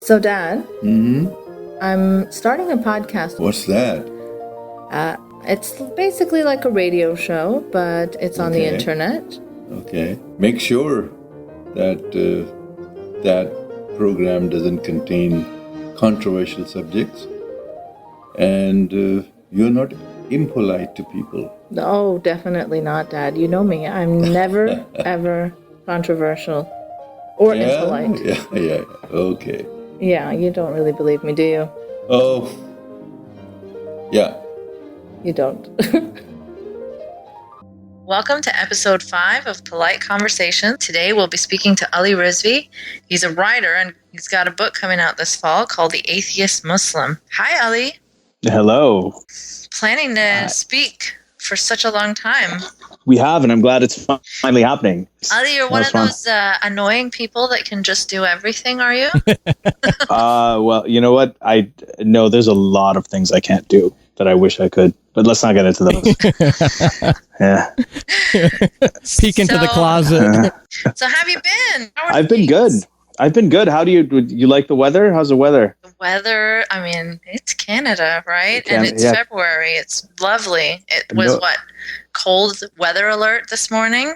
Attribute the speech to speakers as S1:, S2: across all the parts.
S1: So, Dad,
S2: Mm-hmm.
S1: I'm starting a podcast.
S2: What's that?
S1: It's basically like a radio show, but it's on the
S2: Okay.
S1: internet.
S2: Okay. Make sure that that program doesn't contain controversial subjects, and you're not impolite to people.
S1: No, definitely not, Dad. You know me. I'm never, ever controversial or impolite.
S2: Yeah. Okay.
S1: Yeah, you don't really believe me, do you?
S2: Oh, yeah.
S1: You don't. Welcome to episode 5 of Polite Conversation. Today we'll be speaking to Ali Rizvi. He's a writer and he's got a book coming out this fall called The Atheist Muslim. Hi, Ali.
S3: Hello.
S1: Planning to speak for such a long time.
S3: We have, and I'm glad it's finally happening.
S1: Ali, you're one of those annoying people that can just do everything, are you?
S3: Well, you know what? No, there's a lot of things I can't do that I wish I could, but let's not get into those. Yeah.
S4: Peek into the closet.
S1: So have you been?
S3: I've been good. How do you like the weather? How's the weather?
S1: The weather, I mean, it's Canada, right? And it's February. It's lovely. It was cold weather alert this morning?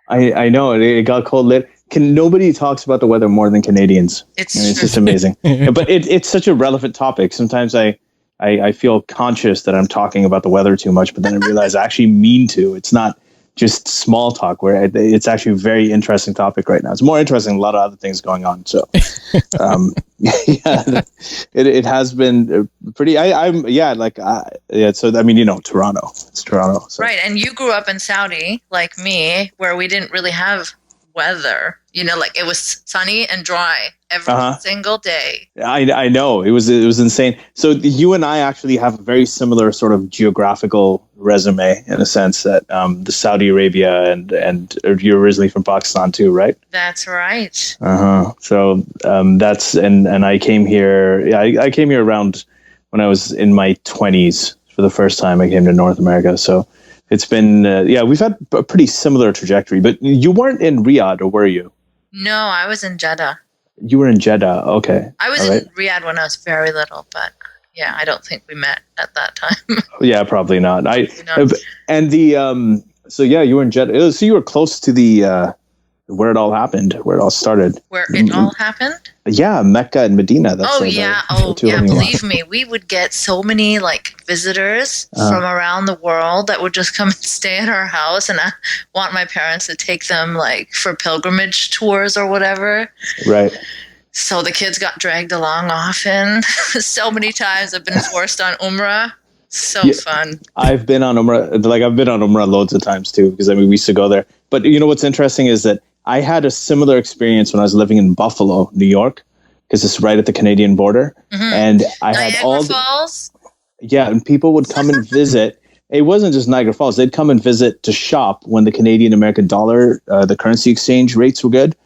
S3: I know. It got cold lit. Nobody talks about the weather more than Canadians. It's just amazing. But it's such a relevant topic. Sometimes I feel conscious that I'm talking about the weather too much, but then I realize I actually mean to. It's not just small talk, where it's actually a very interesting topic right now. It's more interesting than a lot of other things going on. So, it has been pretty. So I mean, Toronto. It's Toronto, so.
S1: Right? And you grew up in Saudi, like me, where we didn't really have weather. Like it was sunny and dry every single day.
S3: I know it was insane. So you and I actually have a very similar sort of geographical resume in a sense that the Saudi Arabia and you're originally from Pakistan too, right?
S1: That's right.
S3: So that's and I came here. I came here around when I was in my 20s for the first time. I came to North America. So it's been we've had a pretty similar trajectory. But you weren't in Riyadh, or were you?
S1: No, I was in Jeddah.
S3: You were in Jeddah, okay.
S1: I was in Riyadh when I was very little, but yeah, I don't think we met at that time.
S3: Yeah, probably not. So you were in Jeddah. So you were close to the where it all happened, where it all started.
S1: Where it all happened?
S3: Yeah, Mecca and Medina.
S1: Believe me, we would get so many visitors from around the world that would just come and stay at our house, and I want my parents to take them for pilgrimage tours or whatever.
S3: Right.
S1: So the kids got dragged along often. So many times I've been forced on Umrah. Fun.
S3: I've been on Umrah. I've been on Umrah loads of times too, because we used to go there. But what's interesting is that I had a similar experience when I was living in Buffalo, New York, because it's right at the Canadian border. Mm-hmm. And I had
S1: Niagara Falls?
S3: Yeah, and people would come and visit. It wasn't just Niagara Falls. They'd come and visit to shop when the Canadian American dollar, the currency exchange rates were good.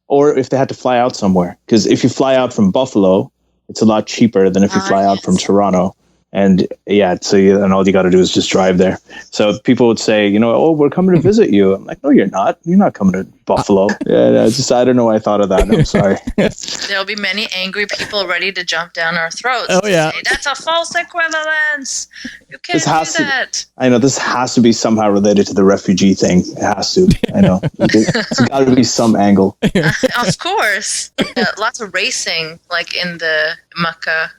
S3: Or if they had to fly out somewhere. Because if you fly out from Buffalo, it's a lot cheaper than if you fly out from Toronto. And and all you got to do is just drive there. So people would say, we're coming to visit you. I'm like, no, you're not. You're not coming to Buffalo. I don't know why I thought of that. I'm sorry.
S1: There'll be many angry people ready to jump down our throats.
S4: Oh, yeah.
S1: Say, that's a false equivalence. You can't do that.
S3: I know this has to be somehow related to the refugee thing. It has to. I know. It's got to be some angle.
S1: Of course. Lots of racing, in the Mecca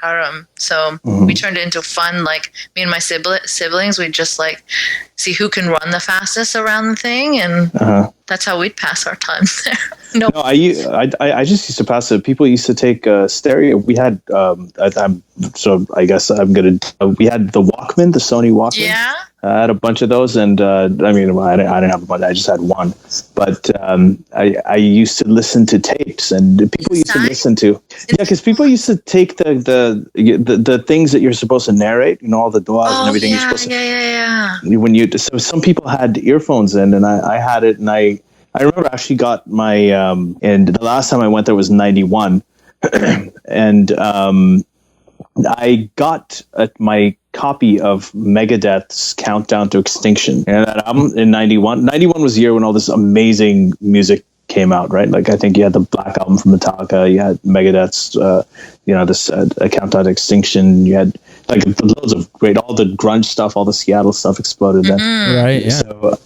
S1: Haram. So we turned it into fun. Me and my siblings, we'd just see who can run the fastest around the thing, and that's how we'd pass our time there. No,
S3: I just used to pass it. People used to take stereo. We had we had the Walkman, the Sony Walkman.
S1: Yeah.
S3: I had a bunch of those, and I didn't have a bunch. I just had one. But I used to listen to tapes, and people used to listen to because people used to take the things that you're supposed to narrate, all the duas and everything. You're supposed to, so some people had earphones in, and I had it, and I remember I actually got my and the last time I went there was 91, and I got my copy of Megadeth's Countdown to Extinction, and that album in 91. 91 was the year when all this amazing music came out, right? Like I think you had the Black Album from Metallica, you had Megadeth's, this Countdown to Extinction. You had like loads of all the grunge stuff, all the Seattle stuff exploded then.
S4: Right. Yeah.
S3: So,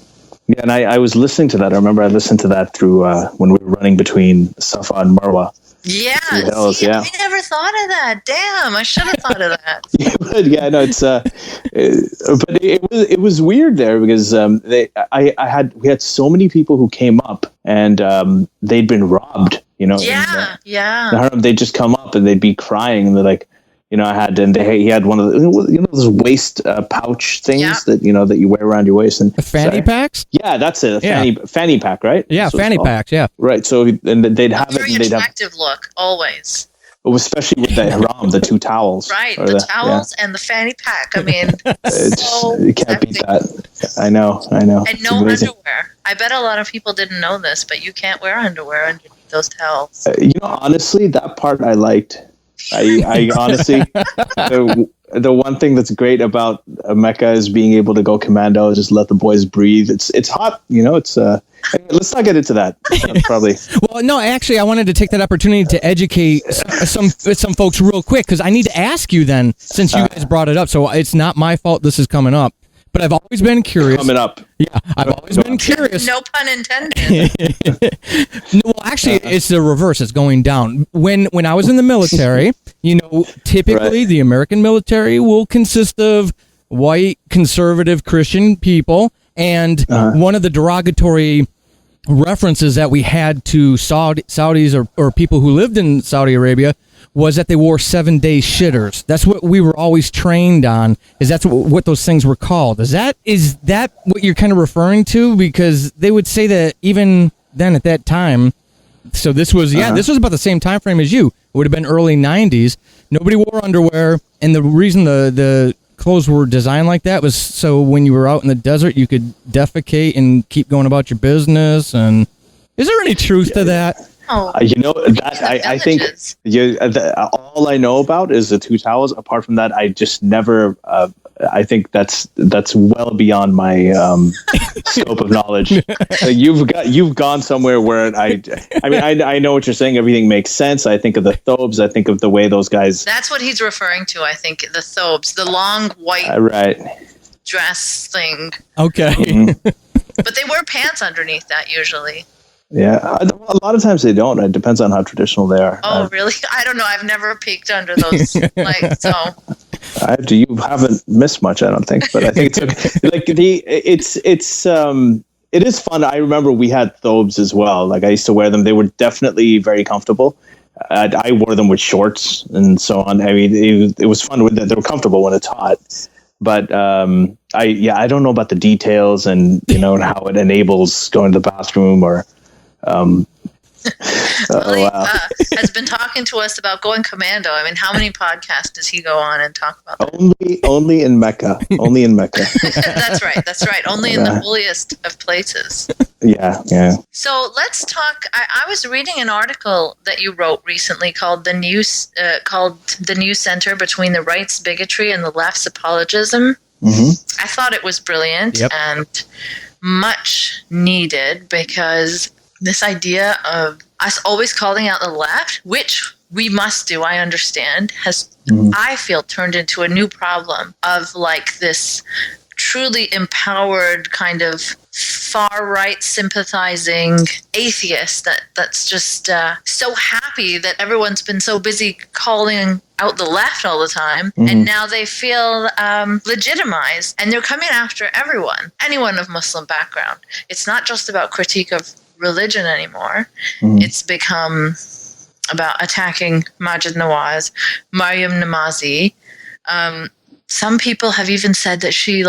S3: and I was listening to that. I remember I listened to that through when we were running between Safa and Marwa.
S1: Yeah,
S3: Hills,
S1: I never thought of that. Damn, I should have thought of that.
S3: Yeah, no, it's but it was weird there because we had so many people who came up and they'd been robbed.
S1: Yeah.
S3: The Haram, they'd just come up and they'd be crying and they're like, he had one of the, those waist pouch things that you wear around your waist and
S4: the fanny packs.
S3: Yeah, that's it. Fanny pack, right?
S4: Yeah, fanny packs. Yeah,
S3: right. So and they'd have it.
S1: Very attractive look always.
S3: Especially with the haram, the two towels.
S1: Right, the towels and the fanny pack. I mean,
S3: you can't beat that. I know.
S1: And no underwear. I bet a lot of people didn't know this, but you can't wear underwear underneath those towels.
S3: Honestly, that part I liked. I honestly, the one thing that's great about Mecca is being able to go commando, just let the boys breathe. It's hot, it's let's not get into that. Probably.
S4: Well, no, actually, I wanted to take that opportunity to educate some folks real quick because I need to ask you then, since you guys brought it up. So it's not my fault this is coming up, but I've always been curious.
S3: Coming up.
S4: Yeah, I've always been curious.
S1: No pun intended.
S4: No, well, actually, it's the reverse. It's going down. When I was in the military, typically the American military will consist of white, conservative Christian people. And one of the derogatory references that we had to Saudis or people who lived in Saudi Arabia was that they wore 7-day shitters. That's what we were always trained on. That's what those things were called. Is that what you're kind of referring to? Because they would say that even then at that time. So this was this was about the same time frame as you. It would have been early 90s. Nobody wore underwear, and the reason the clothes were designed like that was so when you were out in the desert you could defecate and keep going about your business. And is there any truth to that?
S3: I think all I know about is the two towels. Apart from that, I just never. I think that's well beyond my scope of knowledge. You've gone somewhere where I know what you're saying. Everything makes sense. I think of the thobes. I think of the way those guys.
S1: That's what he's referring to. I think the thobes, the long white dress thing.
S4: Okay,
S1: but they wear pants underneath that usually.
S3: Yeah, a lot of times they don't. It depends on how traditional they are.
S1: Oh, really? I don't know. I've never peeked under those.
S3: You haven't missed much, I don't think. But I think it is fun. I remember we had thobes as well. Like I used to wear them. They were definitely very comfortable. I wore them with shorts and so on. I mean, it was fun with that. They were comfortable when it's hot. But I don't know about the details and and how it enables going to the bathroom or.
S1: Ali has been talking to us about going commando. I mean, how many podcasts does he go on and talk about that?
S3: Only in Mecca. Only in Mecca.
S1: That's right. Only in the holiest of places.
S3: Yeah.
S1: So let's talk. I was reading an article that you wrote recently called the new center between the right's bigotry and the left's apologism.
S3: Mm-hmm.
S1: I thought it was brilliant and much needed because this idea of us always calling out the left, which we must do, I understand, has, I feel, turned into a new problem of like this truly empowered kind of far-right sympathizing atheist that's just so happy that everyone's been so busy calling out the left all the time, and now they feel legitimized, and they're coming after anyone of Muslim background. It's not just about critique of religion anymore. It's become about attacking Majid Nawaz, Maryam Namazi. Some people have even said that she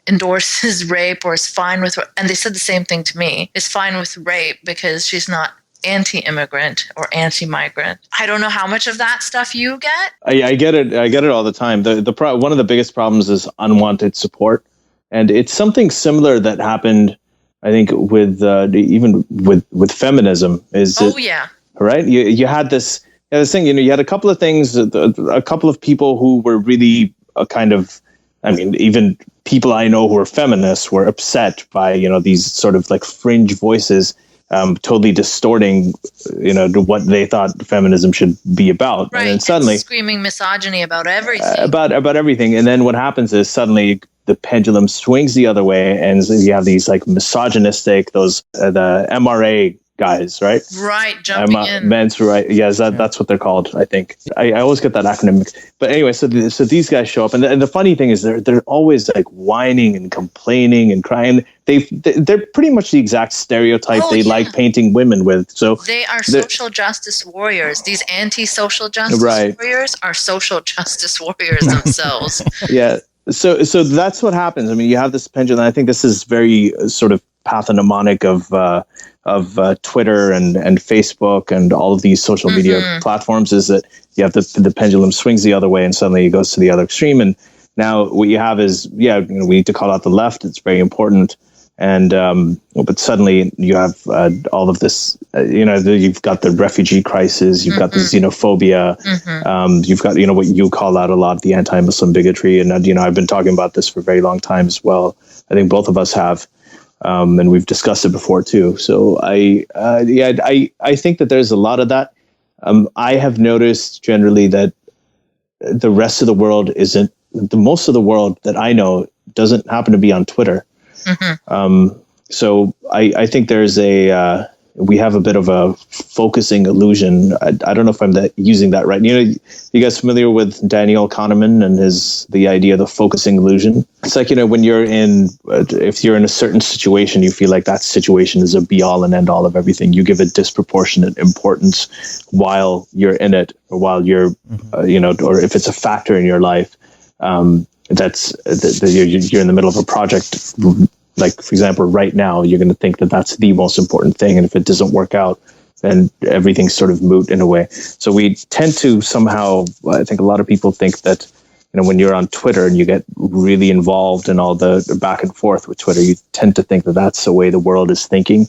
S1: endorses rape or is fine with, and they said the same thing to me, is fine with rape because she's not anti-immigrant or anti-migrant. I don't know how much of that stuff you get.
S3: I get it. I get it all the time. One of the biggest problems is unwanted support, and it's something similar that happened, I think, with even with feminism. Right? You had this thing. You had a couple of things. A couple of people who were really even people I know who are feminists were upset by these sort of like fringe voices totally distorting, to what they thought feminism should be about.
S1: Right.
S3: And then suddenly
S1: screaming misogyny about everything.
S3: About everything. And then what happens is suddenly the pendulum swings the other way, and you have these like misogynistic, the MRA guys, right?
S1: Right, jumping in.
S3: Men's right. Yeah, that's what they're called, I think. I always get that acronym mixed. But anyway, so these guys show up, and the funny thing is they're always like whining and complaining and crying. They're pretty much the exact stereotype like painting women with. So
S1: they are social justice warriors. These anti-social justice warriors are social justice warriors themselves.
S3: Yeah. So that's what happens. I mean, you have this pendulum. I think this is very sort of pathognomonic of Twitter and Facebook and all of these social media platforms, is that you have the pendulum swings the other way and suddenly it goes to the other extreme. And now what you have is, we need to call out the left. It's very important. And but suddenly you have all of this, you've got the refugee crisis, you've got the xenophobia, you've got, what you call out a lot, the anti-Muslim bigotry. And, I've been talking about this for a very long time as well. I think both of us have. And we've discussed it before too. So I think that there's a lot of that. I have noticed generally that the rest of the world most of the world that I know doesn't happen to be on Twitter. So I think there's we have a bit of a focusing illusion. I don't know if I'm using that right. You guys familiar with Daniel Kahneman and the idea of the focusing illusion? It's like, when if you're in a certain situation, you feel like that situation is a be all and end all of everything. You give it disproportionate importance while you're in it, or while you're, or if it's a factor in your life, you're in the middle of a project. Like, for example, right now, you're going to think that that's the most important thing. And if it doesn't work out, then everything's sort of moot in a way. So we tend to somehow, I think a lot of people think that, when you're on Twitter and you get really involved in all the back and forth with Twitter, you tend to think that that's the way the world is thinking.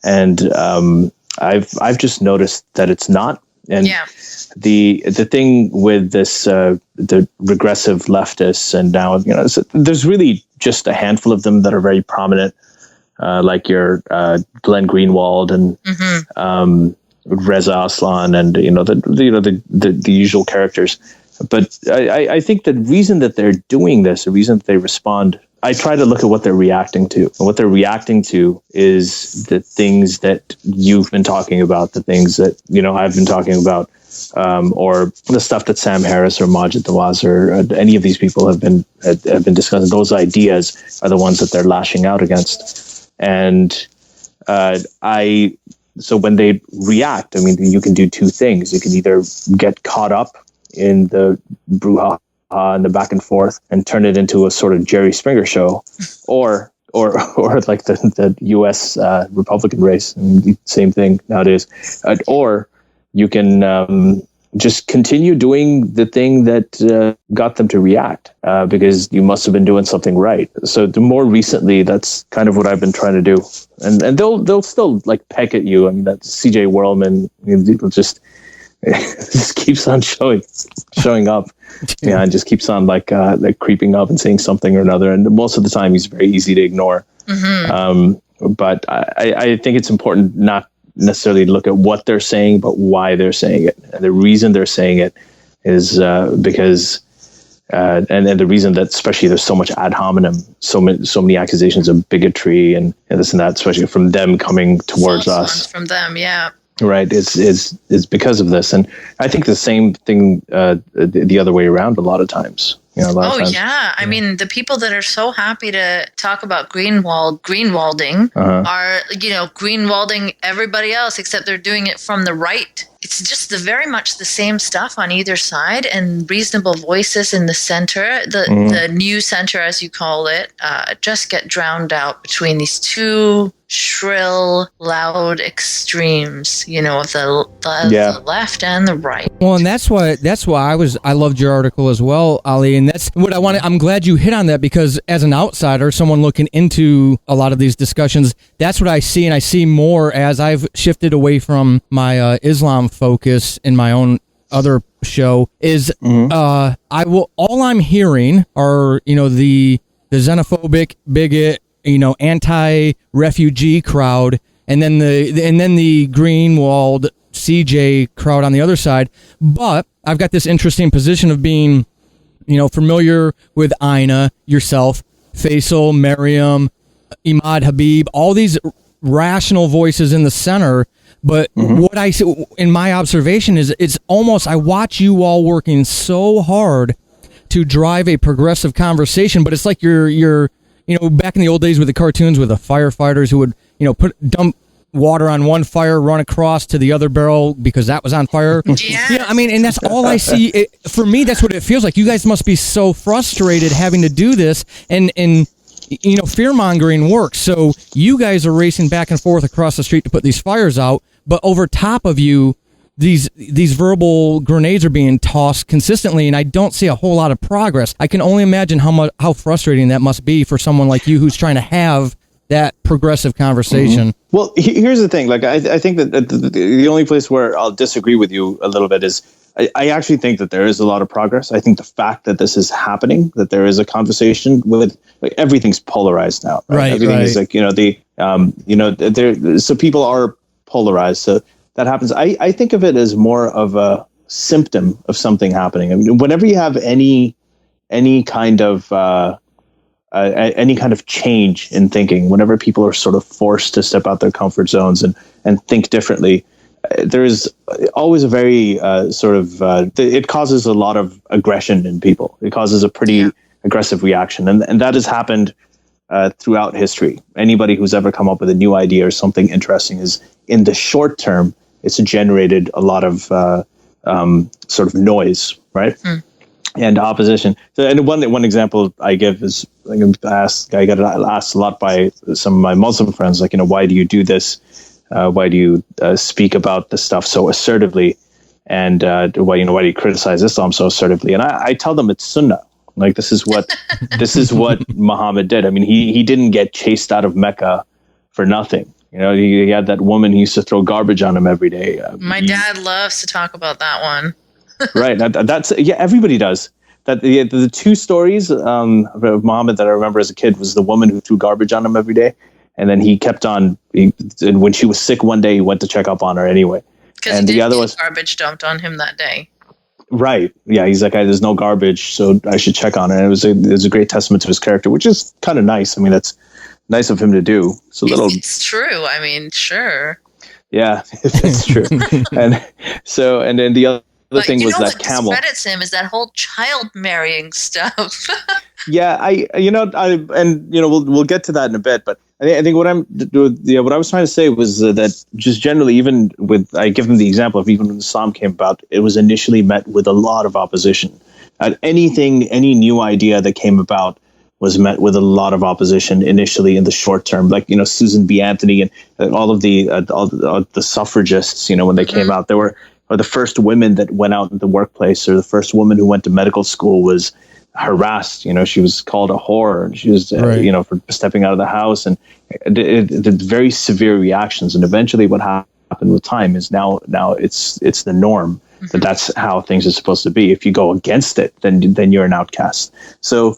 S3: And I've just noticed that it's not. And the thing with this, the regressive leftists, and now, there's really just a handful of them that are very prominent, like your Glenn Greenwald and Reza Aslan, and the usual characters. But I think the reason that they're doing this, the reason that they respond, I try to look at what they're reacting to. And what they're reacting to is the things that you've been talking about, the things that, I've been talking about, or the stuff that Sam Harris or Majid Nawaz or any of these people have been discussing. Those ideas are the ones that they're lashing out against. And so when they react, you can do two things. You can either get caught up in the brouhaha and the back and forth and turn it into a sort of Jerry Springer show, or like the U.S. Republican race, same thing nowadays, or you can just continue doing the thing that got them to react, because you must have been doing something right. So the more recently, that's kind of what I've been trying to do, and they'll still like peck at you. That C.J. Whirlman, just keeps on showing up. Yeah, and just keeps on like creeping up and saying something or another. And most of the time, he's very easy to ignore. But I think it's important not necessarily to look at what they're saying, but why they're saying it. And the reason they're saying it is because, and the reason that especially there's so much ad hominem, so many accusations of bigotry and this and that, especially from them coming towards us.
S1: From them, yeah.
S3: Right, is because of this, and I think the same thing the other way around a lot of times. I mean, the people that are so happy to talk about greenwalding are, greenwalding everybody else, except they're doing it from the right. It's just very much the same stuff on either side, and reasonable voices in the center, the new center, as you call it, just get drowned out between these two shrill, loud extremes, of the left and the right.
S4: Well, and that's why I loved your article as well, Ali, and that's what I wanted. I'm glad you hit on that, because as an outsider, someone looking into a lot of these discussions, that's what I see, and I see more as I've shifted away from my Islam focus in my own other show is all I'm hearing are the xenophobic, bigot, anti-refugee crowd, and then the green-walled CJ crowd on the other side. But I've got this interesting position of being, familiar with Aina, yourself, Faisal, Miriam, Imad Habib, all these rational voices in the center. But what I see in my observation is it's almost, I watch you all working so hard to drive a progressive conversation, but it's like you're back in the old days with the cartoons with the firefighters who would, dump water on one fire, run across to the other barrel because that was on fire.
S1: Yes.
S4: And that's all I see. For me, that's what it feels like. You guys must be so frustrated having to do this, and fear-mongering works. So you guys are racing back and forth across the street to put these fires out, but over top of you, these verbal grenades are being tossed consistently, and I don't see a whole lot of progress. I can only imagine how frustrating that must be for someone like you who's trying to have that progressive conversation.
S3: Well, here's the thing. Like, I think that the only place where I'll disagree with you a little bit is I actually think that there is a lot of progress. I think the fact that this is happening, that there is a conversation with, like, everything's polarized now. Right. Everything is like, so people are polarized. So that happens. I think of it as more of a symptom of something happening. I mean, whenever you have any kind of change in thinking, whenever people are sort of forced to step out their comfort zones and think differently, there is always a very it causes a lot of aggression in people. It causes a pretty aggressive reaction. And that has happened throughout history. Anybody who's ever come up with a new idea or something interesting is, in the short term, it's generated a lot of sort of noise, right? And opposition. So, and one example I give is, I got asked a lot by some of my Muslim friends, like, why do you do this? Why do you speak about this stuff so assertively? And why do you criticize Islam so assertively? And I tell them it's Sunnah. Like, this is what Muhammad did. I mean, he didn't get chased out of Mecca for nothing. He had that woman who used to throw garbage on him every day.
S1: My dad loves to talk about that one.
S3: Right. That's everybody does. That the two stories of Muhammad that I remember as a kid was the woman who threw garbage on him every day, and then he kept on. And when she was sick one day, he went to check up on her anyway.
S1: Because the other was garbage dumped on him that day.
S3: Right. Yeah. He's like, there's no garbage, so I should check on her. And it was a great testament to his character, which is kind of nice. I mean, that's nice of him to do.
S1: It's true. I mean, sure.
S3: Yeah, it's true. and then the other thing was that camel.
S1: What discredits him is that whole child marrying stuff.
S3: Yeah, we'll get to that in a bit, but I think what I was trying to say was that just generally, even with, I give them the example of even when Islam came about, it was initially met with a lot of opposition. Any new idea that came about was met with a lot of opposition initially in the short term, like, Susan B. Anthony and all of the suffragists, when they came out, or the first women that went out in the workplace, or the first woman who went to medical school was harassed. She was called a whore, and she was, for stepping out of the house, and the very severe reactions. And eventually, what happened with time is now it's the norm. That's how things are supposed to be. If you go against it, then you're an outcast. So,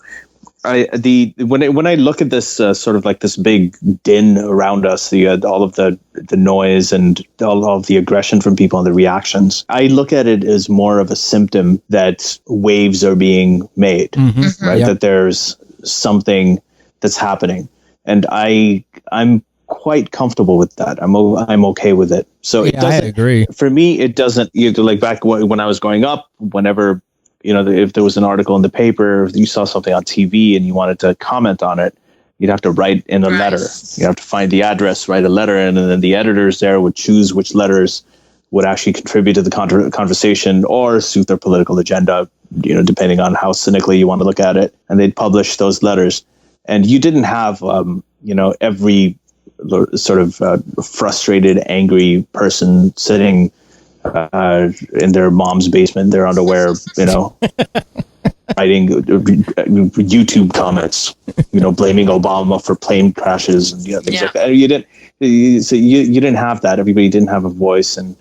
S3: when I look at this sort of like this big din around us, all of the noise and all of the aggression from people and the reactions, I look at it as more of a symptom that waves are being made, right? Yep. That there's something that's happening, and I'm quite comfortable with that. I'm okay with it. So it doesn't. I agree. For me, it doesn't. Like back when I was growing up, whenever, if there was an article in the paper, if you saw something on TV and you wanted to comment on it, you'd have to write in a letter. You have to find the address, write a letter, and then the editors there would choose which letters would actually contribute to the conversation or suit their political agenda, depending on how cynically you want to look at it. And they'd publish those letters. And you didn't have, every sort of frustrated, angry person sitting in their mom's basement, their underwear, writing YouTube comments, blaming Obama for plane crashes and things like that. You didn't have that. Everybody didn't have a voice, and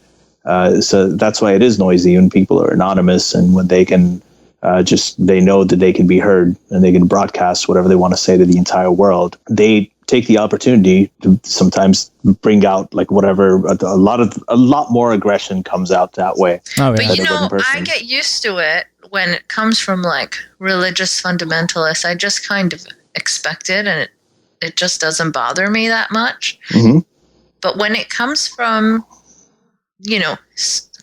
S3: so that's why it is noisy when people are anonymous, and when they can they know that they can be heard and they can broadcast whatever they want to say to the entire world. They take the opportunity to sometimes bring out like whatever, a lot more aggression comes out that way.
S4: Oh,
S1: But
S4: yeah.
S1: you know, I get used to it when it comes from like religious fundamentalists. I just kind of expect it, and it just doesn't bother me that much.
S3: Mm-hmm.
S1: But when it comes from, you know,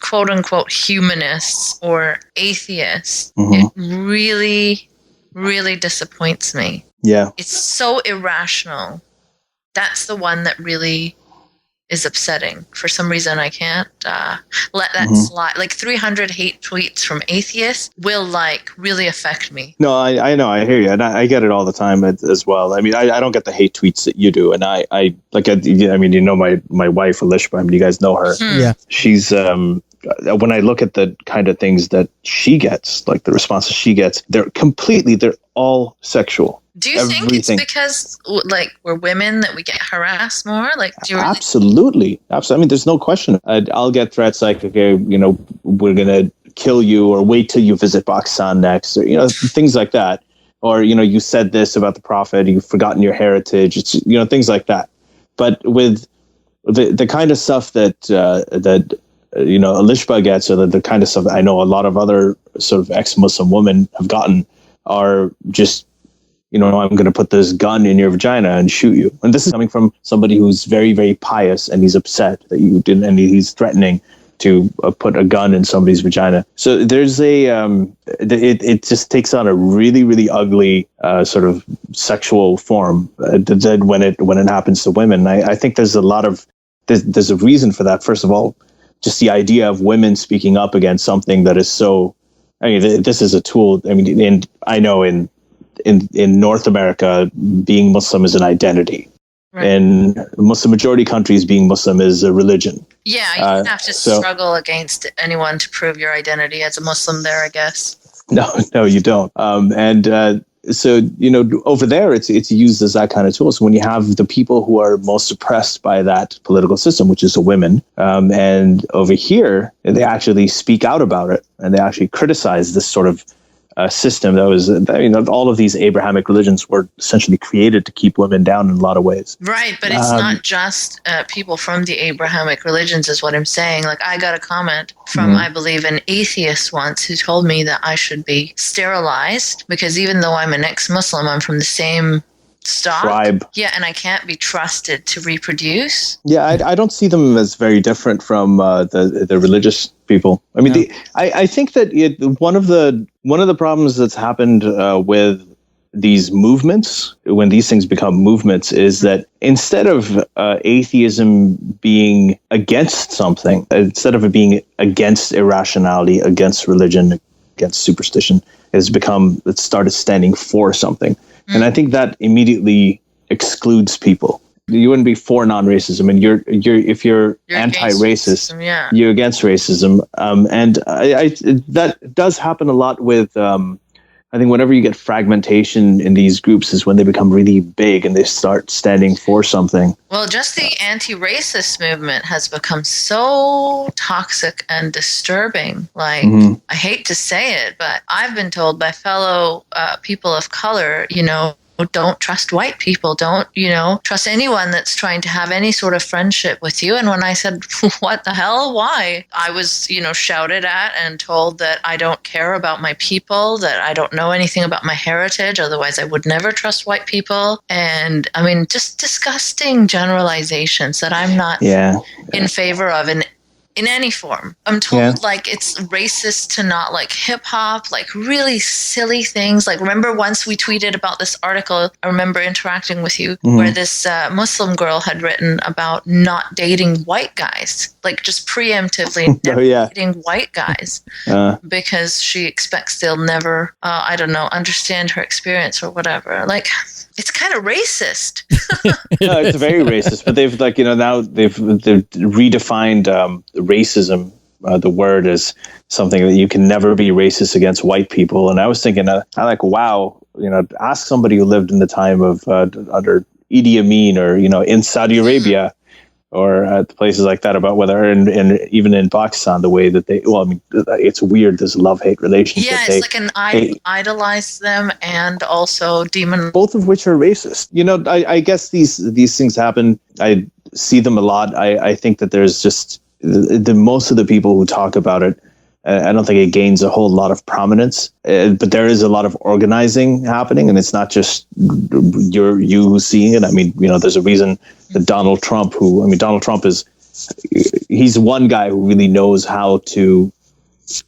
S1: quote unquote humanists or atheists, it really, really disappoints me.
S3: Yeah.
S1: It's so irrational. That's the one that really is upsetting. For some reason, I can't let that slide. Like 300 hate tweets from atheists will like really affect me.
S3: No, I know, I hear you, and I get it all the time as well. I mean, I don't get the hate tweets that you do, and I mean, you know, my wife Elishba, I mean, you guys know her.
S4: Yeah.
S3: She's when I look at the kind of things that she gets, like the responses she gets, they're all sexual.
S1: Do you think it's because like we're women that we get harassed more? Like, do you really?
S3: Absolutely. I mean, there's no question. I'll get threats like, okay, you know, we're gonna kill you, or wait till you visit Pakistan next, or, you know, things like that. Or, you know, you said this about the Prophet, you've forgotten your heritage. It's, you know, things like that. But with the kind of stuff that you know, Elishba gets, or the kind of stuff I know a lot of other sort of ex-Muslim women have gotten, are just, you know, I'm going to put this gun in your vagina and shoot you. And this is coming from somebody who's very, very pious, and he's upset that you didn't, and he's threatening to put a gun in somebody's vagina. So there's it just takes on a really, really ugly sort of sexual form when it happens to women. I think there's a reason for that. First of all, just the idea of women speaking up against something that is so, I mean, this is a tool. I mean, I know in North America, being Muslim is an identity. Right. In Muslim majority countries, being Muslim is a religion.
S1: Yeah, you don't have to struggle against anyone to prove your identity as a Muslim there, I guess.
S3: No, you don't. So, you know, over there, it's used as that kind of tool. So when you have the people who are most oppressed by that political system, which is the women, and over here, they actually speak out about it, and they actually criticize this sort of system that was, you know, all of these Abrahamic religions were essentially created to keep women down in a lot of ways.
S1: Right, but it's not just people from the Abrahamic religions is what I'm saying. Like, I got a comment from, I believe, an atheist once who told me that I should be sterilized because even though I'm an ex-Muslim, I'm from the same stock. Tribe. Yeah, and I can't be trusted to reproduce.
S3: Yeah, I don't see them as very different from the religious people. I mean, I think that one of the problems that's happened with these movements, when these things become movements, is that instead of atheism being against something, instead of it being against irrationality, against religion, against superstition, it started standing for something. And I think that immediately excludes people. You wouldn't be for non-racism, and if you're anti-racist, racism, you're against racism. And that does happen a lot with. I think whenever you get fragmentation in these groups is when they become really big and they start standing for something.
S1: Well, just the anti-racist movement has become so toxic and disturbing. Like, I hate to say it, but I've been told by fellow people of color, you know, don't trust white people. Don't, you know, trust anyone that's trying to have any sort of friendship with you. And when I said, what the hell? Why? I was, you know, shouted at and told that I don't care about my people, that I don't know anything about my heritage. Otherwise, I would never trust white people. And I mean, just disgusting generalizations that I'm not in favor of. And in any form. I'm told like it's racist to not like hip hop, like really silly things. Like, remember once we tweeted about this article, I remember interacting with you, where this Muslim girl had written about not dating white guys, like just preemptively dating white guys because she expects they'll never, I don't know, understand her experience or whatever. Like, it's kind of racist.
S3: No, it's very racist, but they've like, you know, now they've redefined racism, the word, as something that you can never be racist against white people. And I was thinking, I like, wow, you know, ask somebody who lived in the time of under Idi Amin or, you know, in Saudi Arabia, or at places like that about whether, and even in Pakistan, the way that they, well, I mean, it's weird, this love-hate relationship.
S1: Yeah, it's like an idolize them and also demon.
S3: Both of which are racist. You know, I guess these things happen. I see them a lot. I think that there's just the most of the people who talk about it, I don't think it gains a whole lot of prominence, but there is a lot of organizing happening, and it's not just you seeing it. I mean, you know, there's a reason that Donald Trump he's one guy who really knows how to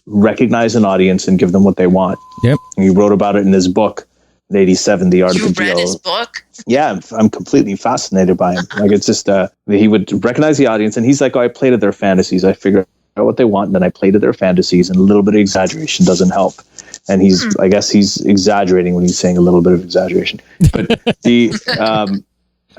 S3: recognize an audience and give them what they want.
S4: Yep.
S3: And he wrote about it in his book, in 87, The Art of the Deal.
S1: You read his book?
S3: Yeah, I'm completely fascinated by him. Like, it's just, he would recognize the audience, and he's like, oh, I play to their fantasies. I figure out what they want, and then I play to their fantasies, and a little bit of exaggeration doesn't help. And I guess he's exaggerating when he's saying a little bit of exaggeration. But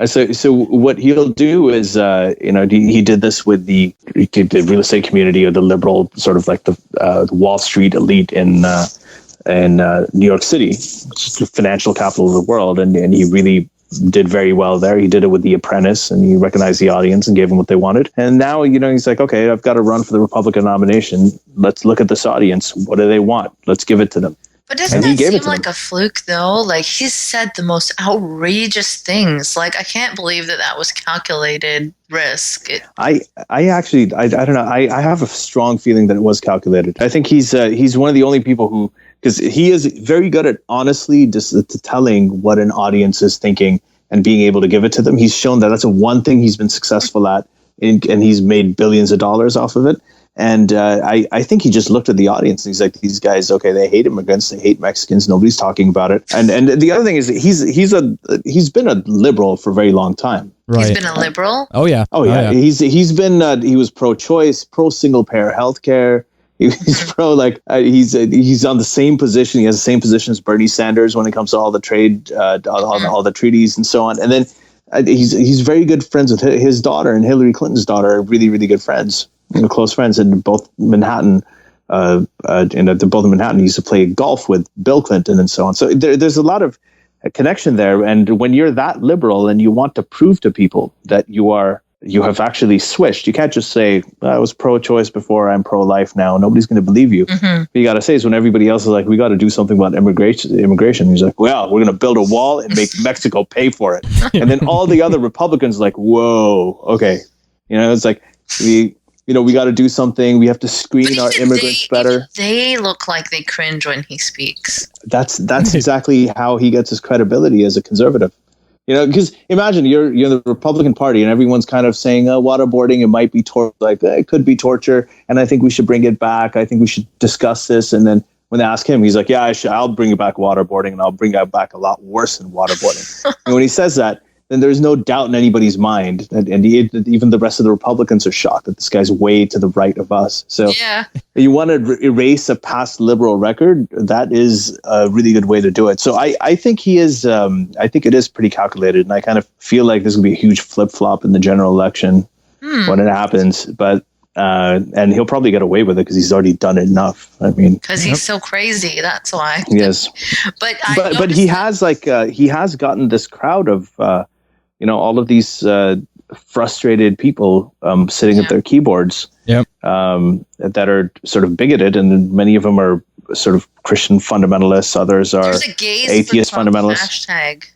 S3: so what he'll do is, he did this with the real estate community, or the liberal sort of like the Wall Street elite in New York City, which is the financial capital of the world. And he really did very well there. He did it with The Apprentice, and he recognized the audience and gave them what they wanted. And now, he's like, okay, I've got to run for the Republican nomination. Let's look at this audience. What do they want? Let's give it to them.
S1: But doesn't that seem like a fluke, though? Like, he's said the most outrageous things. Like, I can't believe that was calculated risk.
S3: I don't know. I have a strong feeling that it was calculated. I think he's one of the only people who, because he is very good at honestly just telling what an audience is thinking and being able to give it to them. He's shown that that's one thing he's been successful at, and he's made billions of dollars off of it. And I think he just looked at the audience and he's like, these guys, okay, they hate immigrants, they hate Mexicans, nobody's talking about it. And the other thing is that he's been a liberal for a very long time.
S1: Right. He's been a liberal?
S3: Oh yeah. He's been he was pro-choice, pro-single payer healthcare. He's pro, he's on the same position. He has the same position as Bernie Sanders when it comes to all the trade, all the treaties and so on. And then he's very good friends with his daughter, and Hillary Clinton's daughter are really, really good friends. Close friends in both Manhattan. Both in Manhattan, he used to play golf with Bill Clinton and so on. So there's a lot of connection there. And when you're that liberal and you want to prove to people that you have actually switched, you can't just say, I was pro-choice before, I'm pro-life now. Nobody's going to believe you. Mm-hmm. What you got to say is, when everybody else is like, we got to do something about immigration. He's like, well, we're going to build a wall and make Mexico pay for it. And then all the other Republicans are like, whoa, okay. It's like, we got to do something. We have to screen our immigrants better.
S1: They look like they cringe when he speaks.
S3: That's exactly how he gets his credibility as a conservative. Because imagine you're in the Republican Party and everyone's kind of saying, waterboarding, it might be it could be torture, and I think we should bring it back. I think we should discuss this. And then when they ask him, he's like, yeah, I'll bring back waterboarding, and I'll bring it back a lot worse than waterboarding. And when he says that, then there's no doubt in anybody's mind, and even the rest of the Republicans are shocked that this guy's way to the right of us. So
S1: yeah.
S3: You want to erase a past liberal record, that is a really good way to do it. So I think he is. I think it is pretty calculated, and I kind of feel like there's going to be a huge flip-flop in the general election when it happens. But and he'll probably get away with it because he's already done it enough. I mean,
S1: because he's so crazy. That's why.
S3: Yes, but he has he has gotten this crowd of all of these frustrated people sitting at their keyboards that are sort of bigoted, and many of them are sort of Christian fundamentalists. Others are atheist fundamentalists.
S1: Hashtag.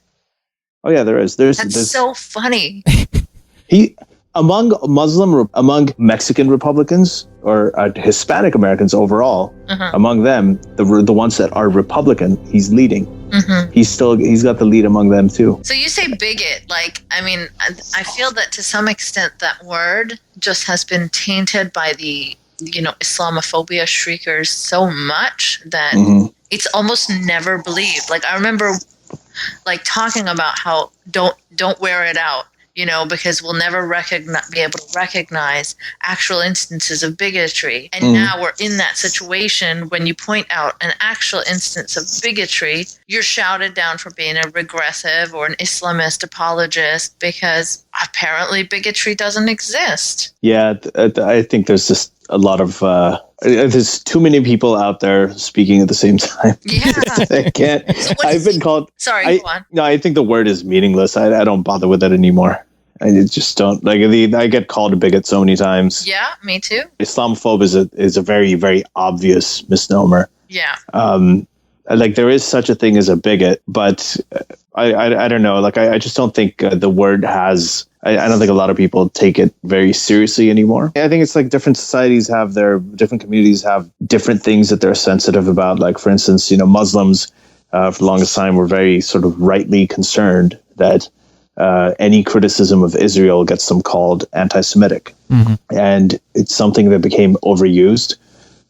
S3: Oh yeah, there is. There's
S1: so funny.
S3: Among Mexican Republicans or Hispanic Americans overall, among them, the ones that are Republican, he's leading. Mm-hmm. He's got the lead among them too.
S1: So you say bigot, I feel that to some extent that word just has been tainted by the Islamophobia shriekers so much that it's almost never believed. Like, I remember talking about how don't wear it out. Because we'll never be able to recognize actual instances of bigotry. And now we're in that situation. When you point out an actual instance of bigotry, you're shouted down for being a regressive or an Islamist apologist because apparently bigotry doesn't exist.
S3: Yeah, I think there's just a lot of... there's too many people out there speaking at the same time.
S1: Yeah.
S3: I can't.
S1: So
S3: I've been called...
S1: Sorry, go on.
S3: No, I think the word is meaningless. I don't bother with it anymore. I just don't like. I get called a bigot so many times.
S1: Yeah, me too.
S3: Islamophobe is a very, very obvious misnomer.
S1: Yeah.
S3: Like there is such a thing as a bigot, but I don't know. Like I just don't think the word has. I don't think a lot of people take it very seriously anymore. I think it's like different societies have different communities have different things that they're sensitive about. Like for instance, Muslims for the longest time were very sort of rightly concerned that any criticism of Israel gets them called anti-Semitic, and it's something that became overused.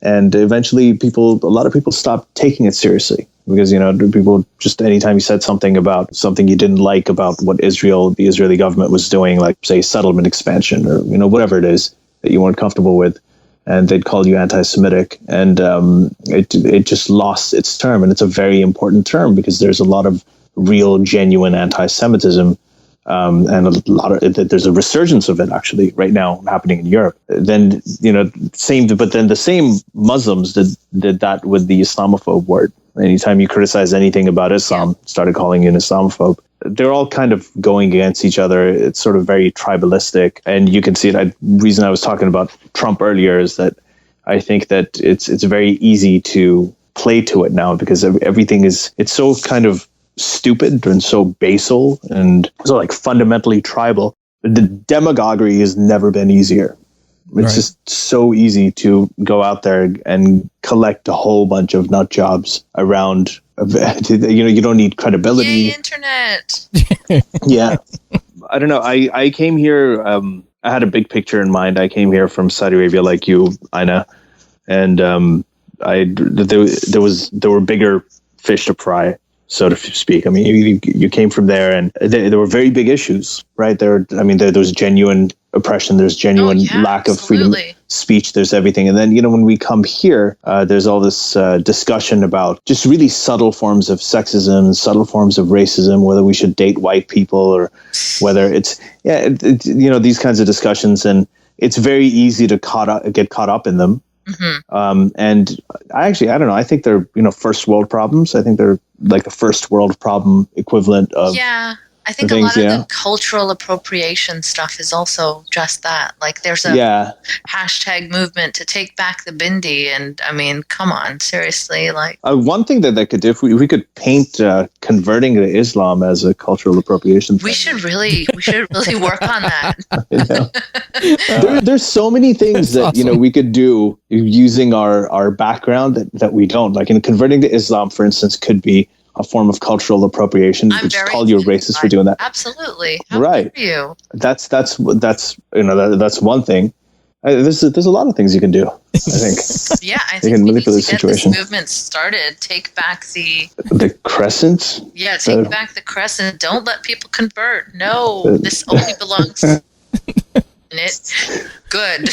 S3: And eventually a lot of people stopped taking it seriously because, people just anytime you said something about something you didn't like about what the Israeli government was doing, like say settlement expansion or, whatever it is that you weren't comfortable with, and they'd call you anti-Semitic, and it just lost its term. And it's a very important term because there's a lot of real, genuine anti-Semitism. And there's a resurgence of it actually right now happening in Europe. Then the same Muslims did that with the Islamophobe word. Anytime you criticize anything about Islam, started calling you an Islamophobe. They're all kind of going against each other. It's sort of very tribalistic, and you can see it. The reason I was talking about Trump earlier is that I think that it's very easy to play to it now because everything it's so kind of stupid and so basal and so like fundamentally tribal. The demagoguery has never been easier. It's just so easy to go out there and collect a whole bunch of nut jobs around. You don't need credibility.
S1: Yay, internet.
S3: Yeah. I don't know. I came here. I had a big picture in mind. I came here from Saudi Arabia, like you, Aina, and there were bigger fish to fry, so to speak. I mean, you came from there, and there were very big issues, right? There was genuine oppression. There's genuine lack of freedom of speech. There's everything. And then, when we come here, there's all this discussion about just really subtle forms of sexism, subtle forms of racism, whether we should date white people or whether these kinds of discussions. And it's very easy to get caught up in them. Mm-hmm. And I don't know. I think they're, first world problems. I think they're like the first world problem equivalent of.
S1: Yeah. I think a lot of the cultural appropriation stuff is also just that. Like there's a hashtag movement to take back the bindi. And I mean, come on, seriously. Like
S3: one thing that could do, if we could paint converting to Islam as a cultural appropriation.
S1: We should really work on that.
S3: There's so many things that, awesome. We could do using our background that we don't. Like converting to Islam, for instance, could be a form of cultural appropriation. You could just call you a racist for doing that.
S1: Absolutely.
S3: How right.
S1: You?
S3: That's one thing. There's a lot of things you can do, I think.
S1: Yeah, I think we need to get this movement started. Take back
S3: the crescent?
S1: Yeah, take back the crescent. Don't let people convert. No, this only belongs in it. Good.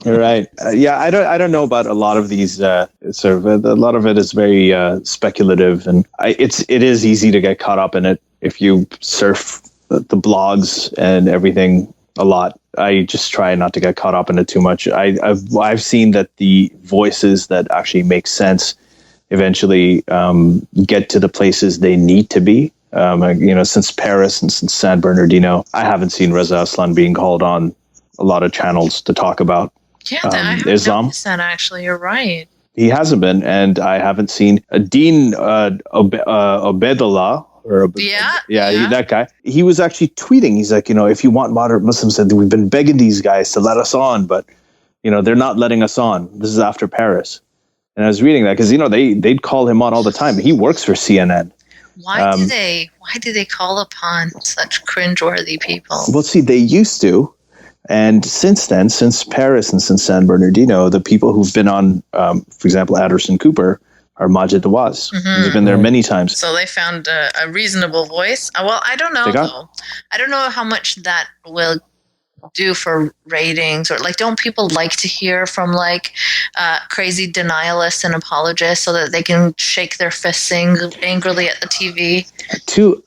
S3: Right. I don't know about a lot of these. A lot of it is very speculative, and it is easy to get caught up in it if you surf the blogs and everything a lot. I just try not to get caught up in it too much. I've seen that the voices that actually make sense eventually get to the places they need to be. Since Paris and since San Bernardino, I haven't seen Reza Aslan being called on a lot of channels to talk about Islam.
S1: That actually, you're right.
S3: He hasn't been, and I haven't seen Dean Obedullah. That guy. He was actually tweeting. He's like, if you want moderate Muslims, we've been begging these guys to let us on, but they're not letting us on. This is after Paris, and I was reading that because they'd call him on all the time. He works for CNN.
S1: Why do they call upon such cringeworthy people?
S3: Well, see, they used to. And since then, since Paris and since San Bernardino, the people who've been on, for example, Anderson Cooper are Majid Dawaz. Mm-hmm. They've been there many times.
S1: So they found a reasonable voice. Well, I don't know, though. I don't know how much that will do for ratings, or don't people like to hear from crazy denialists and apologists so that they can shake their fists angrily at the TV? To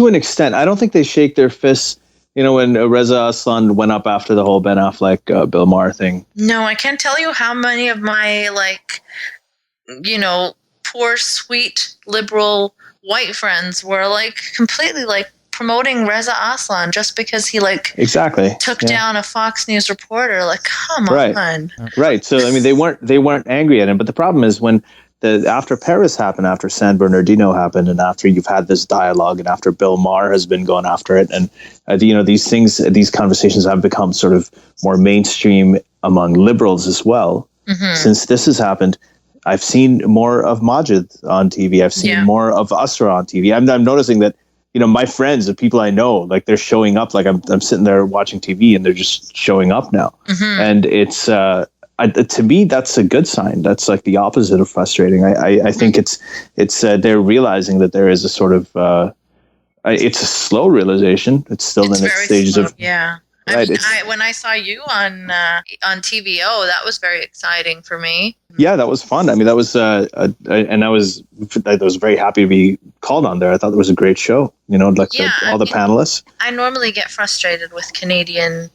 S3: an extent. I don't think they shake their fists. When Reza Aslan went up after the whole Ben Affleck, Bill Maher thing.
S1: No, I can't tell you how many of my, poor, sweet, liberal white friends were, completely, promoting Reza Aslan just because he
S3: exactly
S1: took down a Fox News reporter. Like, come on.
S3: Right. So I mean, they weren't angry at him, but the problem is when after Paris happened, after San Bernardino happened, and after you've had this dialogue, and after Bill Maher has been going after it, and these conversations have become sort of more mainstream among liberals as well. Since this has happened, I've seen more of Majid on TV. I've seen more of Asra on TV. I'm noticing that, my friends, the people I know, like they're showing up. Like I'm sitting there watching TV and they're just showing up now. And it's, to me, that's a good sign. That's like the opposite of frustrating. I think it's they're realizing that there is a sort of, it's a slow realization. It's still in its stages
S1: slow,
S3: of.
S1: Yeah.
S3: Right,
S1: when I saw you on TVO, that was very exciting for me.
S3: Yeah, that was fun. I mean, that was, and I was very happy to be called on there. I thought it was a great show. All the panelists.
S1: I normally get frustrated with Canadian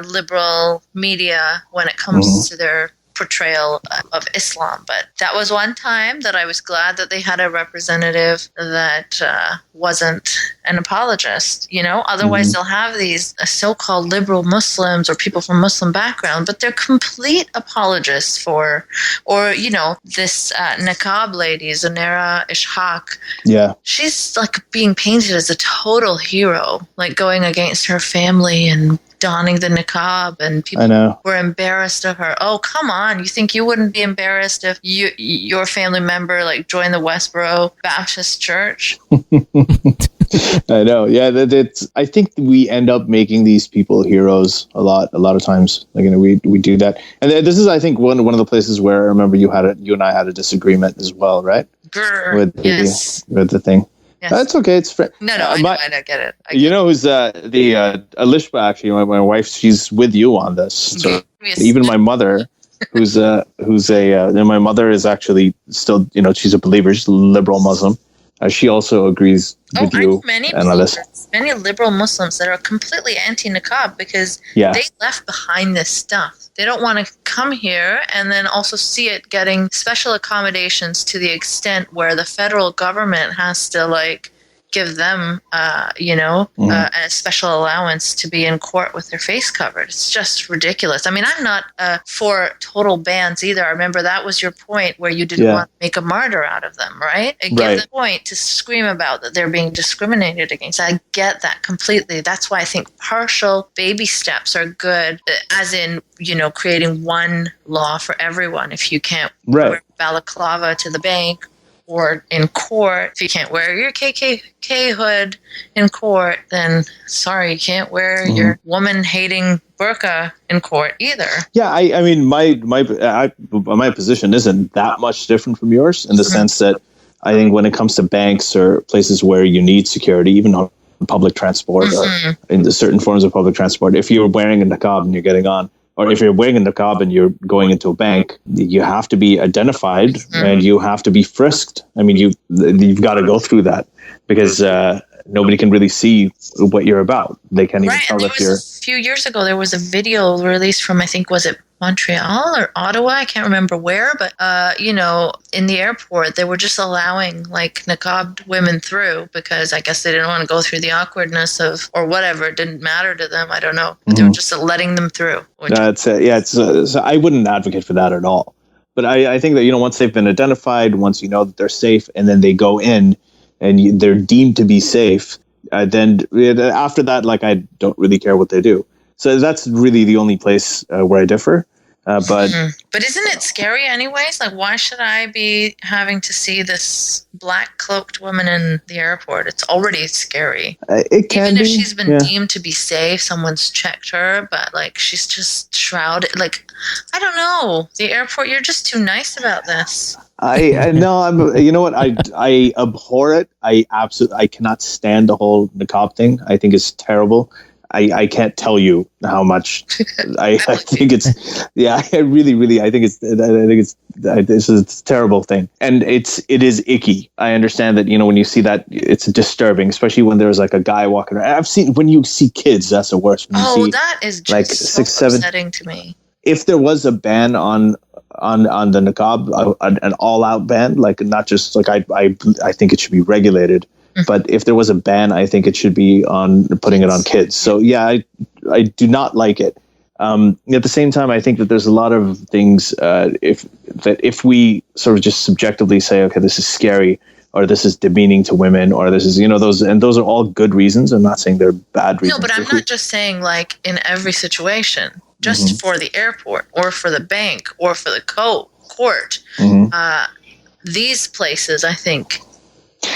S1: liberal media when it comes to their portrayal of Islam, but that was one time that I was glad that they had a representative that wasn't an apologist. Otherwise they'll have these so-called liberal Muslims or people from Muslim background, but they're complete apologists for, or this niqab lady, Zanera Ishaq.
S3: Yeah,
S1: she's like being painted as a total hero, like going against her family and donning the niqab, and people were embarrassed of her. Oh, come on. You think you wouldn't be embarrassed if your family member joined the Westboro Baptist Church?
S3: I know. Yeah, I think we end up making these people heroes a lot of times. We do that. And this is, I think, one of the places where I remember you and I had a disagreement as well, right? With the thing.
S1: Yes.
S3: That's okay. It's
S1: no. I get it.
S3: Who's the Alishba? Actually, my wife. She's with you on this. So even my mother, who's my mother is actually still. She's a believer. She's a liberal Muslim. She also agrees with you.
S1: Many liberal Muslims that are completely anti-niqab because they left behind this stuff. They don't want to come here and then also see it getting special accommodations to the extent where the federal government has to give them, a special allowance to be in court with their face covered. It's just ridiculous. I mean, I'm not for total bans either. I remember that was your point where you didn't want to make a martyr out of them, right? It gives a point to scream about that they're being discriminated against. I get that completely. That's why I think partial baby steps are good, as in, creating one law for everyone. If you can't wear balaclava to the bank, or in court, if you can't wear your KKK hood in court, then sorry, you can't wear your woman-hating burqa in court either. Yeah,
S3: I mean, my position isn't that much different from yours in the sense that I think when it comes to banks or places where you need security, even on public transport or in certain forms of public transport, if you're wearing a niqab and you're getting on, or if you're wearing a niqab and you're going into a bank, you have to be identified and you have to be frisked. I mean, you've got to go through that because nobody can really see what you're about. They can't even tell if you're...
S1: A few years ago, there was a video released from, I think, was it Montreal or Ottawa? I can't remember where, but, in the airport, they were just allowing niqabbed women through because I guess they didn't want to go through the awkwardness of, or whatever. It didn't matter to them. I don't know. But they were just letting them through.
S3: That's it. Yeah. So I wouldn't advocate for that at all. But I think that, once they've been identified, once you know that they're safe, and then they go in and they're deemed to be safe, then after that, I don't really care what they do. So that's really the only place where I differ. But
S1: isn't it scary anyways? Why should I be having to see this black cloaked woman in the airport? It's already scary.
S3: It can
S1: Even if
S3: be,
S1: she's been deemed to be safe, someone's checked her, but she's just shrouded. I don't know. The airport, you're just too nice about this.
S3: I know. You know what? I abhor it. I cannot stand the whole niqab thing. I think it's terrible. I can't tell you how much I think it's, I really, I think it's a terrible thing. And it is icky. I understand that, when you see that, it's disturbing, especially when there's a guy walking around. I've seen, when you see kids, that's the worst.
S1: That is just
S3: 6, 7,
S1: upsetting to me.
S3: If there was a ban on the niqab, an all out ban, not just I think it should be regulated. But if there was a ban, I think it should be on putting it on kids. So yeah, I do not like it. At the same time, I think that there's a lot of things if we sort of just subjectively say, okay, this is scary, or this is demeaning to women, or this is, those are all good reasons. I'm not saying they're bad reasons.
S1: No, but I'm not just saying like in every situation, just for the airport or for the bank or for the court. These places, I think,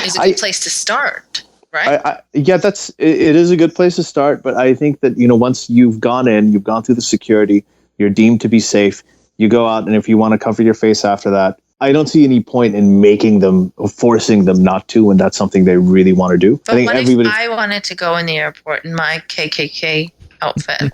S1: is a good place to start, right?
S3: It is a good place to start. But I think that, once you've gone through the security, you're deemed to be safe, you go out, and if you want to cover your face after that, I don't see any point in making them, forcing them not to, when that's something they really want to do.
S1: But what if I wanted to go in the airport in my KKK outfit?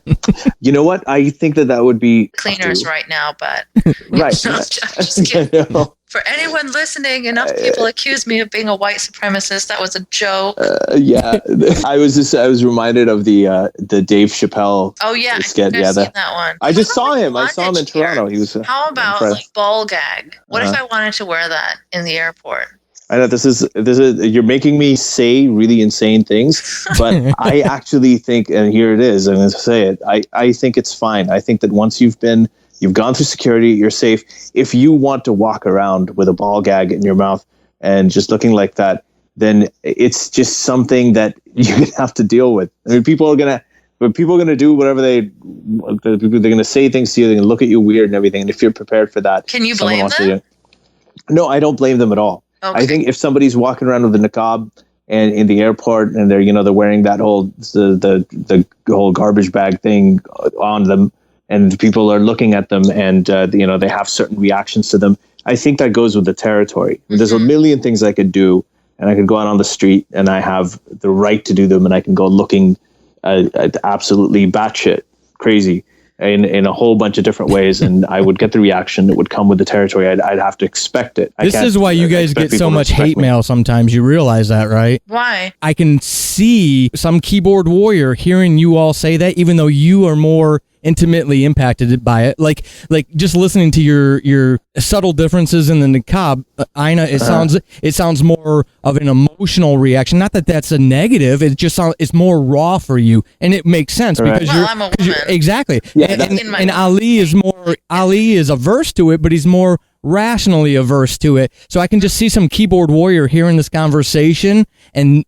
S3: You know what? I think that would be
S1: cleaners right now, but
S3: right.
S1: I'm just kidding. For anyone listening, enough people accuse me of being a white supremacist. That was a joke.
S3: Yeah, I was reminded of the Dave Chappelle.
S1: Oh yeah,
S3: skit.
S1: I've seen that one.
S3: I just saw him. I saw him in Toronto. He was.
S1: How about like ball gag? What if I wanted to wear that in the airport?
S3: I know this is you're making me say really insane things, but I actually think, and here it is, I'm going to say it. I think it's fine. I think that once you've gone through security, you're safe. If you want to walk around with a ball gag in your mouth and just looking like that, then it's just something that you're going to have to deal with. I mean, people are going to do whatever they're going to say things to you. They're going to look at you weird and everything. And if you're prepared for that,
S1: can you blame them?
S3: No, I don't blame them at all. Okay. I think if somebody's walking around with a niqab and in the airport, and they're wearing that whole the whole garbage bag thing on them, and people are looking at them, and they have certain reactions to them, I think that goes with the territory. There's a million things I could do, and I could go out on the street, and I have the right to do them, and I can go looking absolutely batshit crazy in a whole bunch of different ways, and I would get the reaction that would come with the territory. I'd have to expect it.
S4: This is why you guys get so much hate mail sometimes. You realize that, right?
S1: Why?
S4: I can see some keyboard warrior hearing you all say that, even though you are more intimately impacted by it. Like just listening to your subtle differences in the niqab, Aina, it sounds more of an emotional reaction. Not that that's a negative. It just it's more raw for you, and it makes sense because
S1: I'm a woman.
S4: Exactly.
S3: Yeah,
S4: and Ali is averse to it, but he's more rationally averse to it. So I can just see some keyboard warrior hearing this conversation and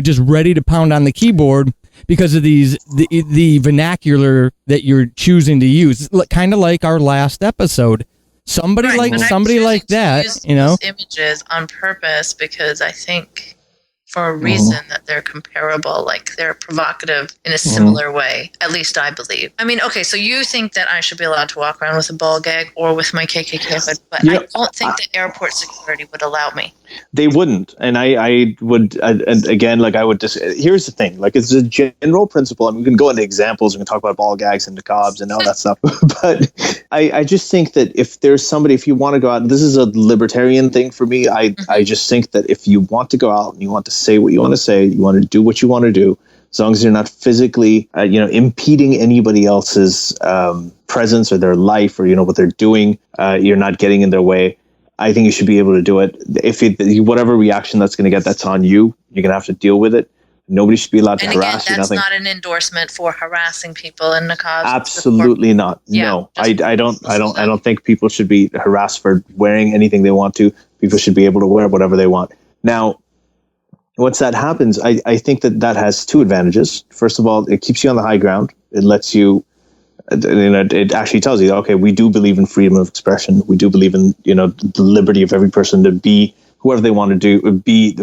S4: just ready to pound on the keyboard because of the vernacular that you're choosing to use, kind of like our last episode. Somebody like that,
S1: use images on purpose because I think for a reason that they're comparable, like they're provocative in a similar way. At least I believe. I mean, okay, so you think that I should be allowed to walk around with a ball gag or with my KKK hood, but I don't think that airport security would allow me.
S3: They wouldn't, and I would, and again, like I would just. Here's the thing, like it's a general principle. I mean, we can go into examples. We can talk about ball gags and niqabs and all that stuff. But I just think that if there's somebody, if you want to go out, this is a libertarian thing for me. I just think that if you want to go out and you want to say what you want to say, you want to do what you want to do, as long as you're not physically, impeding anybody else's presence or their life or what they're doing, you're not getting in their way. I think you should be able to do it. Whatever reaction that's going to get, that's on you. You're going to have to deal with it. Nobody should be allowed to harass you.
S1: That's not an endorsement for harassing people in niqabs.
S3: Absolutely not. Yeah, no, I don't think people should be harassed for wearing anything they want to. People should be able to wear whatever they want. Now, once that happens, I think that has two advantages. First of all, it keeps you on the high ground. It lets you. It actually tells you, okay, we do believe in freedom of expression. We do believe in, the liberty of every person to be whoever they want to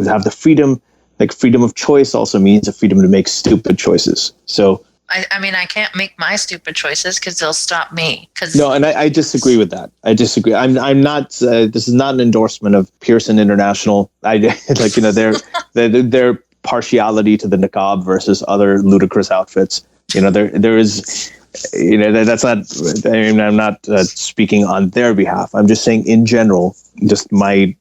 S3: have the freedom. Like freedom of choice also means the freedom to make stupid choices. So,
S1: I mean, I can't make my stupid choices because they'll stop me.
S3: No, and I disagree with that. I disagree. I'm not. This is not an endorsement of Pearson International. Their partiality to the niqab versus other ludicrous outfits. There is. That's not. I mean, I'm not speaking on their behalf. I'm just saying in general. Just my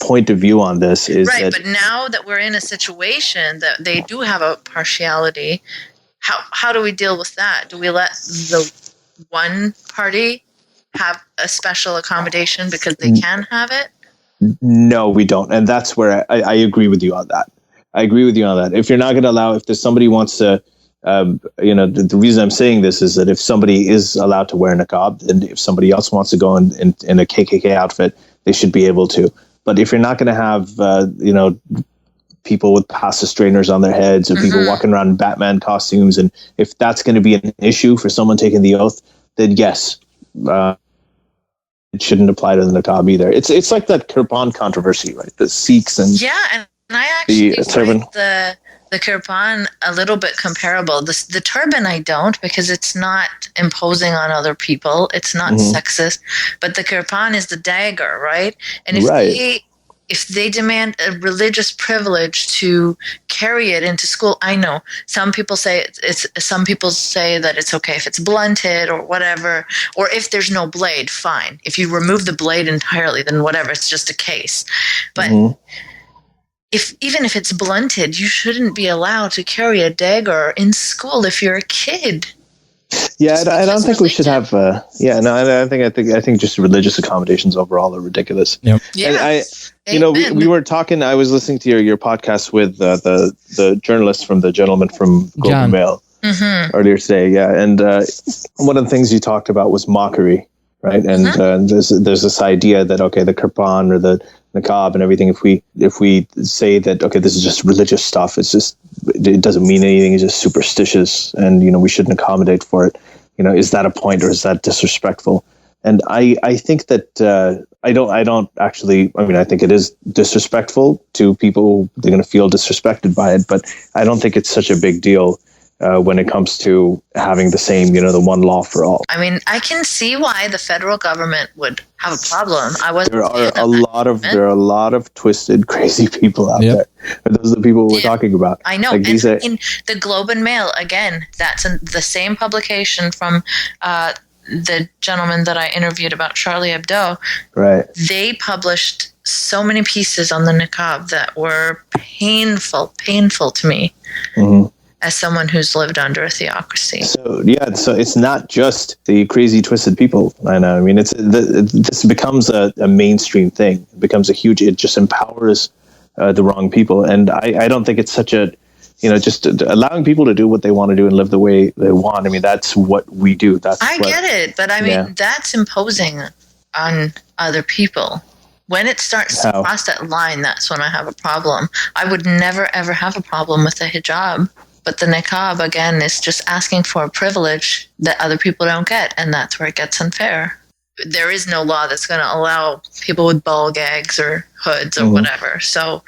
S3: point of view on this is
S1: right. But now that we're in a situation that they do have a partiality, how do we deal with that? Do we let the one party have a special accommodation because they can have it?
S3: No, we don't. And that's where I agree with you on that. I agree with you on that. If you're not going to allow, if there's somebody wants to, the reason I'm saying this is that if somebody is allowed to wear a niqab, and if somebody else wants to go in a KKK outfit, they should be able to. But if you're not going to have, people with pasta strainers on their heads or people walking around in Batman costumes, and if that's going to be an issue for someone taking the oath, then yes, it shouldn't apply to the niqab either. It's like that kirpan controversy, right? The Sikhs and
S1: and I actually find the kirpan a little bit comparable. The turban I don't, because it's not imposing on other people. It's not sexist. But the kirpan is the dagger, right? And if they demand a religious privilege to carry it into school, I know some people say some people say that it's okay if it's blunted or whatever, or if there's no blade, fine. If you remove the blade entirely, then whatever, it's just a case. But even if it's blunted, you shouldn't be allowed to carry a dagger in school if you're a kid.
S3: Yeah, I don't think we should have. I think just religious accommodations overall are ridiculous.
S4: Yep.
S1: Yeah.
S3: We were talking. I was listening to your podcast with the journalist from the gentleman from Golden Mail earlier today. Yeah, and one of the things you talked about was mockery, right? And there's this idea that the kirpan or the niqab and everything. If we say that this is just religious stuff, it doesn't mean anything. It's just superstitious, and we shouldn't accommodate for it. Is that a point, or is that disrespectful? And I think that I don't actually. I mean, I think it is disrespectful to people. They're going to feel disrespected by it, but I don't think it's such a big deal when it comes to having the same, the one law for all.
S1: I mean, I can see why the federal government would have a problem.
S3: There are a lot of twisted, crazy people out there. And those are the people we're talking about.
S1: I know. In the Globe and Mail, again, that's the same publication from the gentleman that I interviewed about Charlie Hebdo.
S3: Right.
S1: They published so many pieces on the niqab that were painful to me. As someone who's lived under a theocracy.
S3: So it's not just the crazy, twisted people. I know. I mean, this becomes a mainstream thing. It becomes it just empowers the wrong people. And I don't think it's such a, just allowing people to do what they want to do and live the way they want. I mean, that's what we do.
S1: I get it. But I mean, that's imposing on other people. When it starts to cross that line, that's when I have a problem. I would never, ever have a problem with the hijab. But the niqab, again, is just asking for a privilege that other people don't get, and that's where it gets unfair. There is no law that's going to allow people with ball-gags or hoods or whatever. So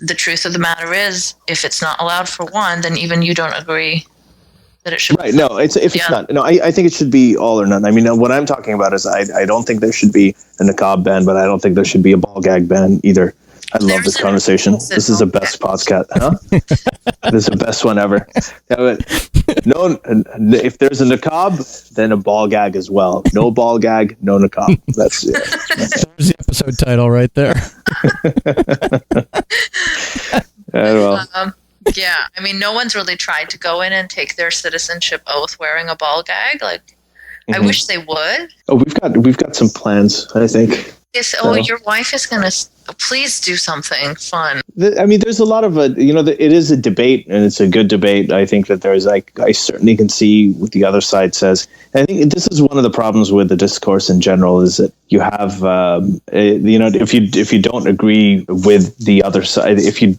S1: the truth of the matter is, if it's not allowed for one, then even you don't agree that it should be. Right,
S3: no, it's not. No, I think it should be all or none. I mean, what I'm talking about is I don't think there should be a niqab ban, but I don't think there should be a ball-gag ban either. I love this conversation. This is the best podcast, huh? This is the best one ever. No, if there's a niqab, then a ball gag as well. No ball gag, no niqab. That's
S4: There's the episode title right there.
S1: I mean, no one's really tried to go in and take their citizenship oath wearing a ball gag. Like, I wish they would.
S3: Oh, we've got some plans, I think.
S1: Yes. Your wife is going to please do something fun.
S3: I mean, there's a lot of it is a debate, and it's a good debate. I think that there's I certainly can see what the other side says. And I think this is one of the problems with the discourse in general is that you have, if you don't agree with the other side, if you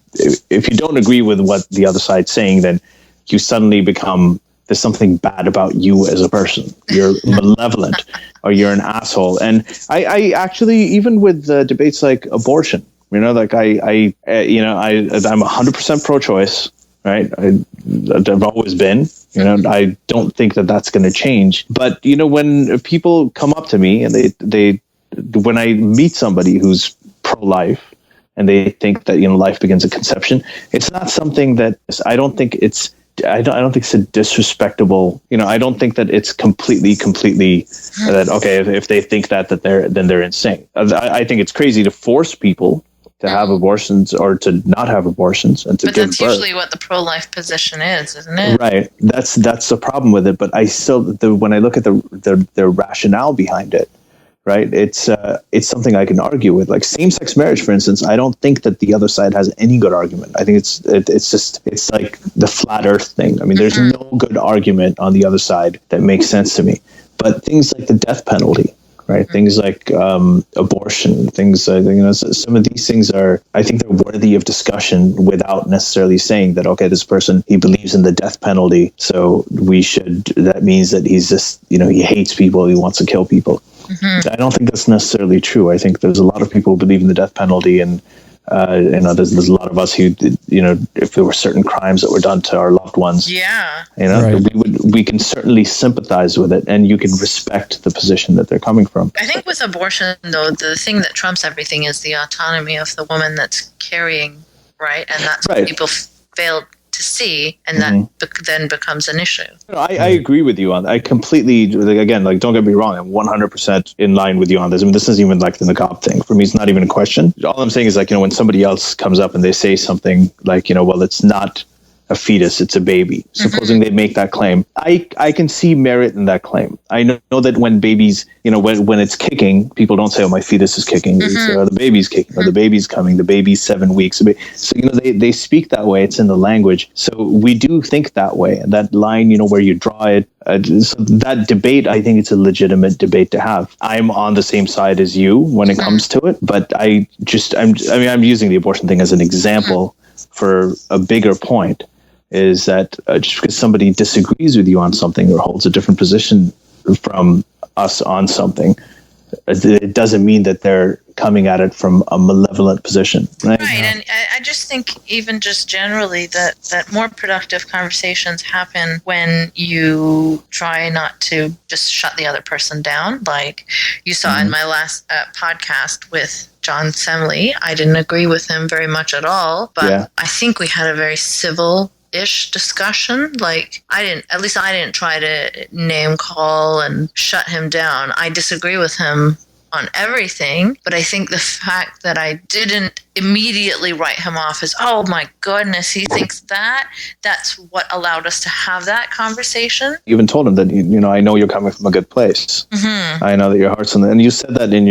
S3: don't agree with what the other side's saying, then you suddenly become, there's something bad about you as a person. You're malevolent or you're an asshole. And I actually, even with debates like abortion, I'm 100% pro-choice, right? I've always been, I don't think that that's going to change. But, when people come up to me and when I meet somebody who's pro-life and they think that, life begins at conception, it's not something that I don't think it's a disrespectable, I don't think that it's completely that, okay, if they think that they're insane. I think it's crazy to force people to have abortions or to not have abortions and to give birth. But that's
S1: usually what the pro-life position is, isn't it?
S3: Right. That's the problem with it. But I still, when I look at the rationale behind it, right? It's something I can argue with. Like same-sex marriage, for instance, I don't think that the other side has any good argument. I think it's like the flat Earth thing. I mean, there's no good argument on the other side that makes sense to me. But things like the death penalty, right? Things like abortion, things some of these things I think they're worthy of discussion without necessarily saying that, okay, this person, he believes in the death penalty, so that means that he's just, he hates people, he wants to kill people. I don't think that's necessarily true. I think there's a lot of people who believe in the death penalty, and there's a lot of us who, if there were certain crimes that were done to our loved ones,
S4: Right.
S3: we can certainly sympathize with it, and you can respect the position that they're coming from.
S1: I think with abortion, though, the thing that trumps everything is the autonomy of the woman that's carrying, right? And that's what people fail to see, and that then becomes an issue.
S3: I agree with you on that. I completely, again, don't get me wrong, I'm 100% in line with you on this. I mean, this isn't even like the niqab thing. For me, it's not even a question. All I'm saying is when somebody else comes up and they say something like, well, it's not a fetus, it's a baby. Supposing they make that claim, I can see merit in that claim. I know that when babies, when it's kicking, people don't say, oh, my fetus is kicking. They say, oh, the baby's kicking, or the baby's coming, the baby's 7 weeks. So, they speak that way. It's in the language. So we do think that way. And that line, where you draw it, so that debate, I think it's a legitimate debate to have. I'm on the same side as you when it comes to it, but I'm using the abortion thing as an example for a bigger point. Is that just because somebody disagrees with you on something or holds a different position from us on something, it doesn't mean that they're coming at it from a malevolent position. Right.
S1: And I just think even just generally that more productive conversations happen when you try not to just shut the other person down. Like you saw in my last podcast with John Semley, I didn't agree with him very much at all, but I think we had a very civil-ish discussion. Like I didn't try to name call and shut him down. I disagree with him on everything, but I think the fact that I didn't immediately write him off as, oh my goodness, he thinks that's what allowed us to have that conversation.
S3: You even told him that, I know you're coming from a good place. I know that your heart's on the, and you said that in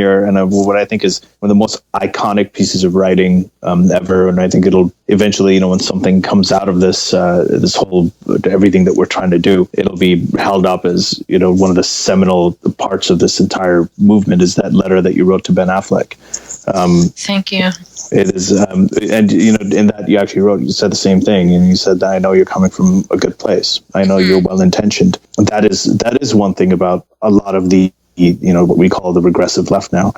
S3: what I think is one of the most iconic pieces of writing ever. And I think it'll eventually, when something comes out of this, this whole, everything that we're trying to do, it'll be held up as, one of the seminal parts of this entire movement is that letter that you wrote to Ben Affleck.
S1: Thank you.
S3: It is, and in that you said the same thing, and you said that I know you're coming from a good place. I know you're well intentioned. That is one thing about a lot of the what we call the regressive left now,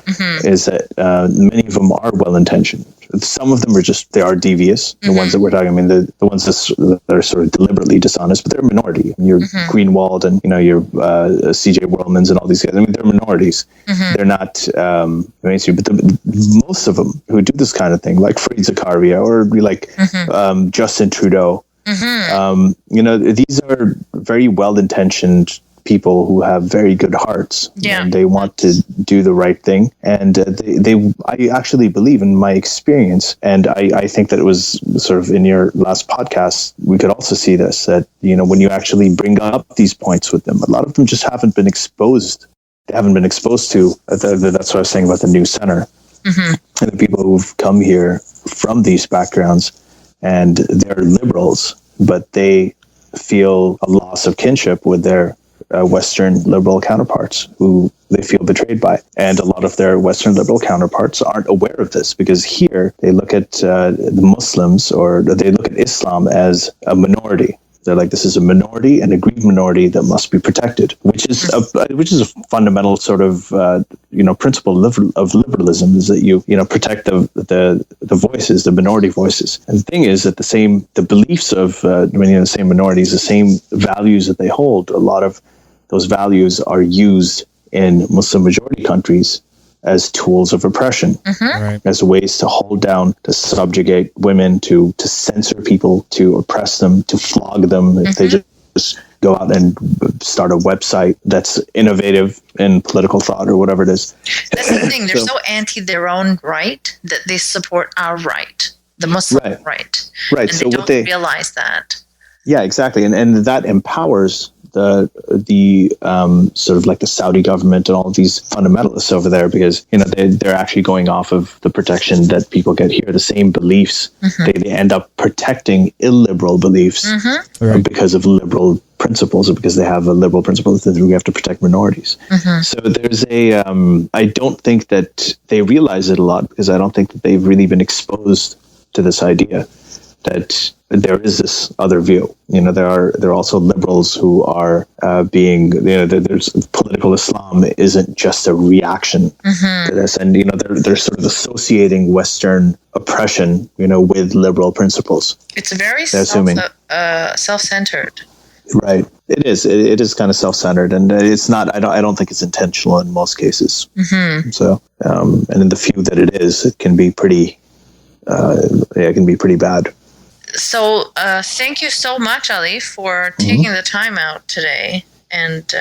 S3: is that many of them are well intentioned. Some of them they are devious. The ones that we're talking, the ones that are sort of deliberately dishonest, but they're a minority. You're Greenwald and your CJ Whirlmans and all these guys. They're minorities. They're not mainstream. But most of them who do this kind of thing, like Fareed Zakaria or like Justin Trudeau, these are very well intentioned people who have very good hearts, and they want to do the right thing, and I actually believe, in my experience, and I think that it was sort of in your last podcast, we could also see this, that when you actually bring up these points with them, a lot of them just haven't been exposed. They haven't been exposed to. That's what I was saying about the new center, and the people who've come here from these backgrounds, and they're liberals, but they feel a loss of kinship with their Western liberal counterparts who they feel betrayed by. And a lot of their Western liberal counterparts aren't aware of this, because here they look at the Muslims, or they look at Islam as a minority. They're like, this is a minority, an aggrieved minority that must be protected, which is a fundamental sort of principle of liberalism, is that you protect the voices, the minority voices. And the thing is that the beliefs of the same minorities, the same values that they hold, a lot of those values are used in Muslim majority countries as tools of oppression, as ways to hold down, to subjugate women, to censor people, to oppress them, to flog them if they just go out and start a website that's innovative in political thought or whatever it is.
S1: That's the thing. They're so anti their own right that they support our right, the Muslim right.
S3: Right.
S1: And they don't realize that.
S3: Yeah, exactly. And that empowers sort of like the Saudi government and all of these fundamentalists over there, because they're actually going off of the protection that people get here, the same beliefs. They end up protecting illiberal beliefs because of liberal principles, or because they have a liberal principle that we have to protect minorities. So there's I don't think that they realize it a lot, because I don't think that they've really been exposed to this idea that there is this other view. There are also liberals who are there's political Islam isn't just a reaction to this, and they're sort of associating Western oppression with liberal principles.
S1: It's very self-centered.
S3: Right. It is. It is kind of self-centered, and it's not. I don't think it's intentional in most cases. So, and in the few that it is, it can be pretty. It can be pretty bad.
S1: So, thank you so much, Ali, for taking the time out today and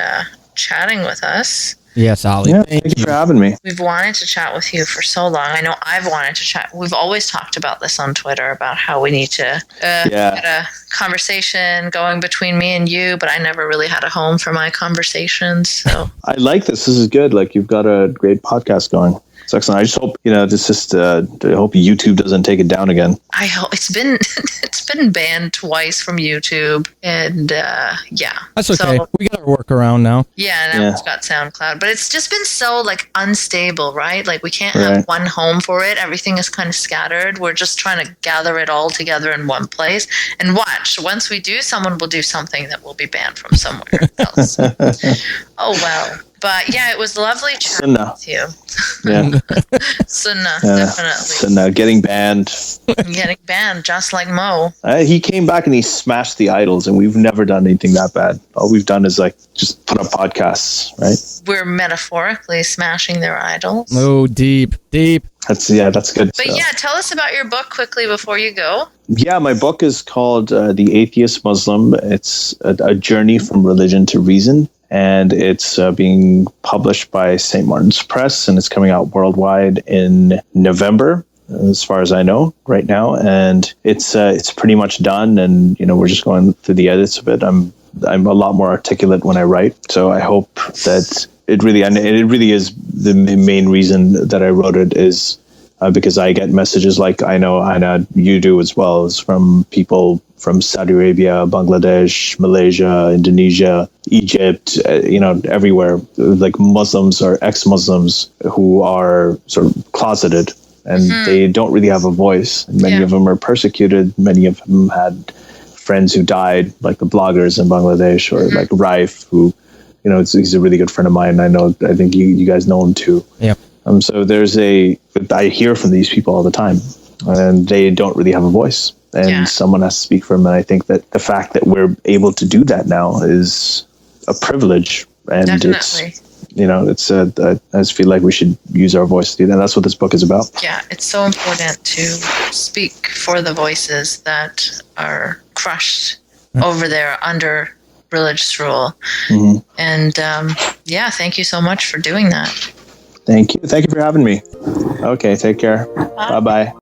S1: chatting with us.
S4: Yes, Ali.
S3: Yeah, thank you for having me.
S1: We've wanted to chat with you for so long. I know I've wanted to chat. We've always talked about this on Twitter, about how we need to get a conversation going between me and you, but I never really had a home for my conversations. So
S3: I like this. This is good. Like, you've got a great podcast going. It's excellent. I just hope I hope YouTube doesn't take it down again.
S1: I hope it's been banned twice from YouTube, and
S4: that's okay. So, we got our workaround now.
S1: Yeah, now it's got SoundCloud, but it's just been so unstable, right? Like, we can't have one home for it. Everything is kind of scattered. We're just trying to gather it all together in one place, and watch. Once we do, someone will do something that will be banned from somewhere else. Oh well. But yeah, it was lovely chatting with you.
S3: Yeah.
S1: Sunnah, definitely.
S3: Sunnah, getting banned.
S1: Getting banned, just like Mo.
S3: He came back and he smashed the idols, and we've never done anything that bad. All we've done is just put up podcasts, right?
S1: We're metaphorically smashing their idols.
S4: Oh, deep.
S3: That's good.
S1: But tell us about your book quickly before you go.
S3: Yeah, my book is called The Atheist Muslim. It's a journey from religion to reason. And it's being published by St. Martin's Press, and it's coming out worldwide in November, as far as I know right now. And it's pretty much done, and we're just going through the edits of it. I'm a lot more articulate when I write, so I hope that it really is the main reason that I wrote it is because I get messages like I know you do as well, as from people from Saudi Arabia, Bangladesh, Malaysia, Indonesia, Egypt, everywhere, like Muslims or ex-Muslims who are sort of closeted, and they don't really have a voice. Many of them are persecuted. Many of them had friends who died, like the bloggers in Bangladesh, or like Raif, who, he's a really good friend of mine. I think you guys know him too.
S4: Yeah.
S3: So I hear from these people all the time, and they don't really have a voice. And someone has to speak for them. And I think that the fact that we're able to do that now is a privilege. And
S1: definitely.
S3: I just feel like we should use our voice to do that. That's what this book is about.
S1: Yeah, it's so important to speak for the voices that are crushed over there under religious rule. And thank you so much for doing that.
S3: Thank you. Thank you for having me. Okay, take care. Bye-bye.